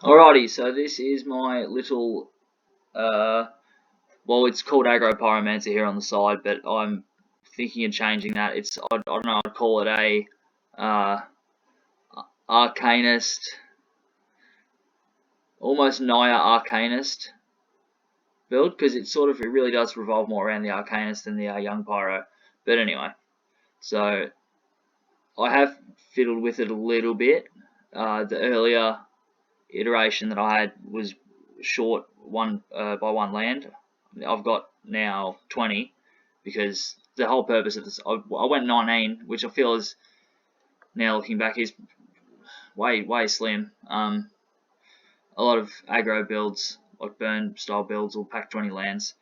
Alrighty, so this is my little, well, it's called aggro pyromancer here on the side, but I'm thinking of changing that. I don't know, I'd call it a Arcanist, almost Naya Arcanist build, because it really does revolve more around the Arcanist than the young pyro. But anyway, so I have fiddled with it a little bit. The earlier iteration that I had was short by one land. I've got now 20 because the whole purpose of this, I went 19, which I feel is now looking back is way slim. A lot of aggro builds, like burn style builds, will pack 20 lands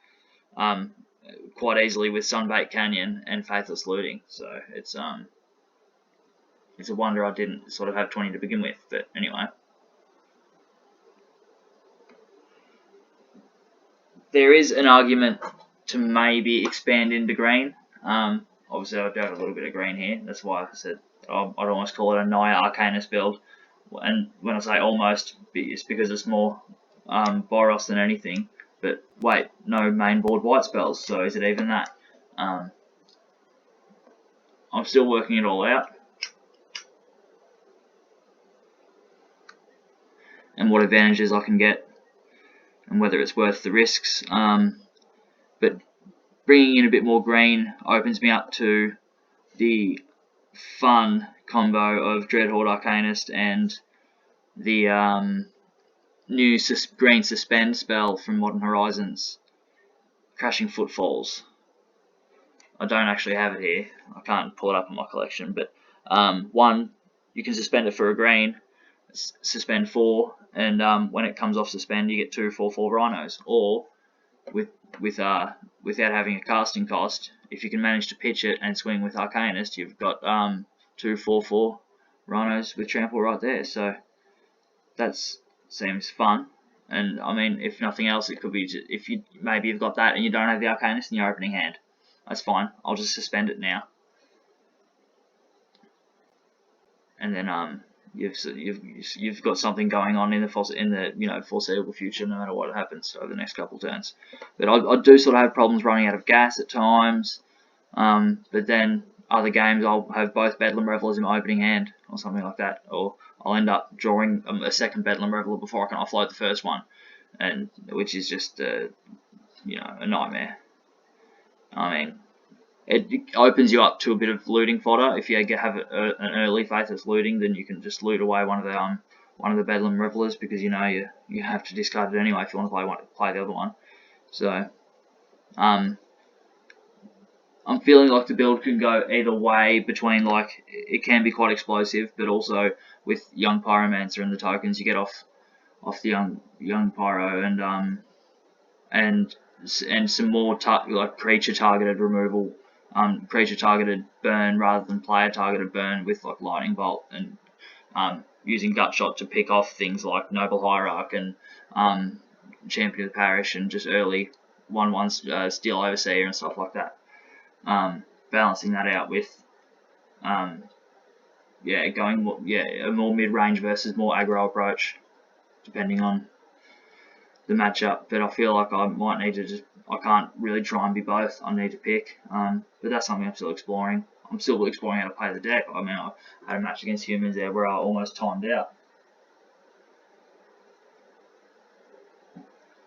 quite easily with Sunbait Canyon and Faithless Looting. So it's a wonder I didn't sort of have 20 to begin with. But anyway. There is an argument to maybe expand into green. Obviously, I do have a little bit of green here. That's why I said I'd almost call it a Naya Arcanist build. And when I say almost, it's because it's more Boros than anything. But wait, no main board white spells, so is it even that? I'm still working it all out. And what advantages I can get, and whether it's worth the risks. But bringing in a bit more green opens me up to the fun combo of Dreadhorde Arcanist and the new green suspend spell from Modern Horizons, Crashing Footfalls. I don't actually have it here. I can't pull it up in my collection, but one, you can suspend it for a green, suspend 4, and when it comes off suspend, you get 2 4/4 rhinos. Or without having a casting cost, if you can manage to pitch it and swing with Arcanist, you've got 2 4/4 rhinos with trample right there. So that seems fun. And I mean, if nothing else, it could be if you've got that and you don't have the Arcanist in your opening hand, that's fine. I'll just suspend it now, and then you've got something going on in the foreseeable future, no matter what happens over the next couple of turns. But I do sort of have problems running out of gas at times. But then other games I'll have both Bedlam Revelers in my opening hand or something like that, or I'll end up drawing a second Bedlam Reveler before I can offload the first one, and which is just a nightmare. I mean, it opens you up to a bit of looting fodder. If you have an early Faithless Looting, then you can just loot away one of the Bedlam Revelers, because you have to discard it anyway if you want to play the other one. So I'm feeling like the build can go either way between, like, it can be quite explosive, but also with Young Pyromancer and the tokens you get off the young Pyro, and some more like creature targeted removal, creature targeted burn rather than player targeted burn with like Lightning Bolt, and using Gutshot to pick off things like Noble Hierarch and Champion of the Parish, and just early 1/1 Steel Overseer and stuff like that. Balancing that out with a more mid-range versus more aggro approach, depending on the matchup. But I feel like I might need to I can't really try and be both. I need to pick. But that's something I'm still exploring. I'm still exploring how to play the deck. I mean, I had a match against humans there where I almost timed out. I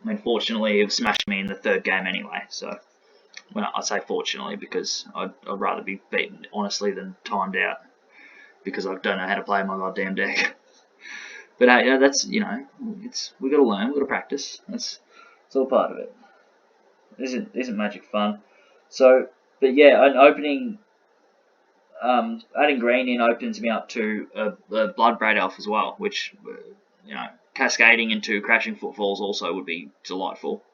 mean, fortunately, it smashed me in the third game anyway, so. Well, I say fortunately because I'd rather be beaten honestly than timed out, because I don't know how to play my goddamn deck. But that's we got to learn, we got to practice. It's all part of it. Isn't Magic fun? So, but yeah, an opening, adding green in opens me up to a Bloodbraid Elf as well, which cascading into Crashing Footfalls also would be delightful.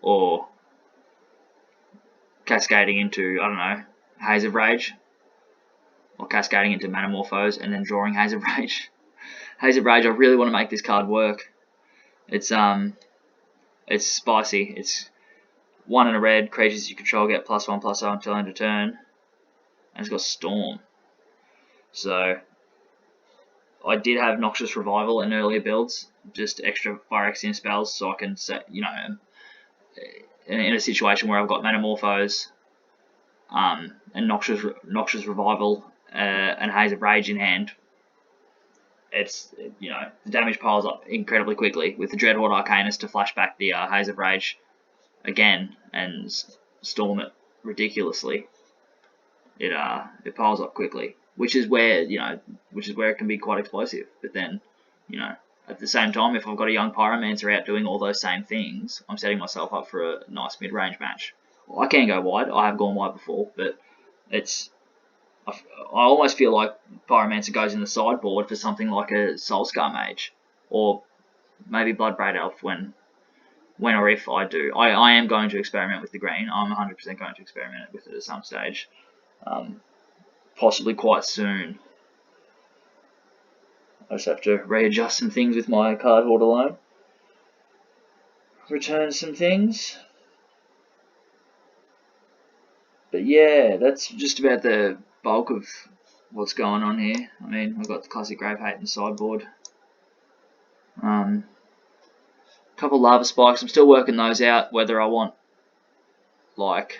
Or cascading into, I don't know, Haze of Rage, or cascading into Manamorphose and then drawing Haze of Rage. Haze of Rage, I really want to make this card work. It's spicy. It's 1 and a red, creatures you control get +1/+0 until end of turn, and it's got Storm. So I did have Noxious Revival in earlier builds, just extra Phyrexian spells, so I can set, you know, in a situation where I've got Metamorphose, and Noxious Revival, and Haze of Rage in hand. It's, you know, the damage piles up incredibly quickly with the Dreadhorde Arcanist to flash back the Haze of Rage again and storm it ridiculously. It piles up quickly, which is where it can be quite explosive. But then, you know, at the same time, if I've got a young Pyromancer out doing all those same things, I'm setting myself up for a nice mid-range match. Well, I can go wide. I have gone wide before, but I almost feel like Pyromancer goes in the sideboard for something like a Soulscar Mage, or maybe Bloodbraid Elf when or if I do. I am going to experiment with the green. I'm 100% going to experiment with it at some stage, possibly quite soon. I just have to readjust some things with my card hoard alone, return some things. But yeah, that's just about the bulk of what's going on here. I mean, I've got the classic Grave Hate in the sideboard. Couple Lava Spikes. I'm still working those out. Whether I want, whether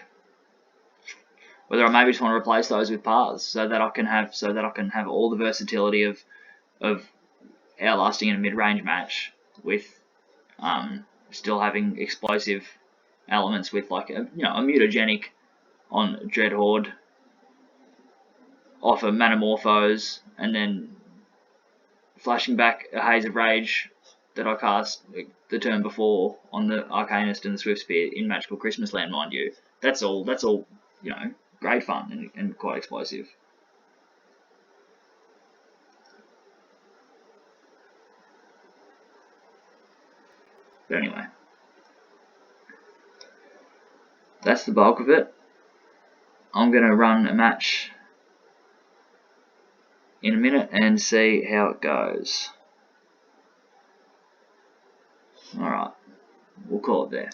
I maybe just want to replace those with paths, so that I can have all the versatility of outlasting in a mid-range match with still having explosive elements with like a mutagenic on Dreadhorde off a Metamorphose, and then flashing back a Haze of Rage that I cast the turn before on the Arcanist and the Swift Spear in Magical Christmas Land, mind you. That's all, you know, great fun and quite explosive. But anyway, that's the bulk of it. I'm going to run a match in a minute and see how it goes. Alright, we'll call it there.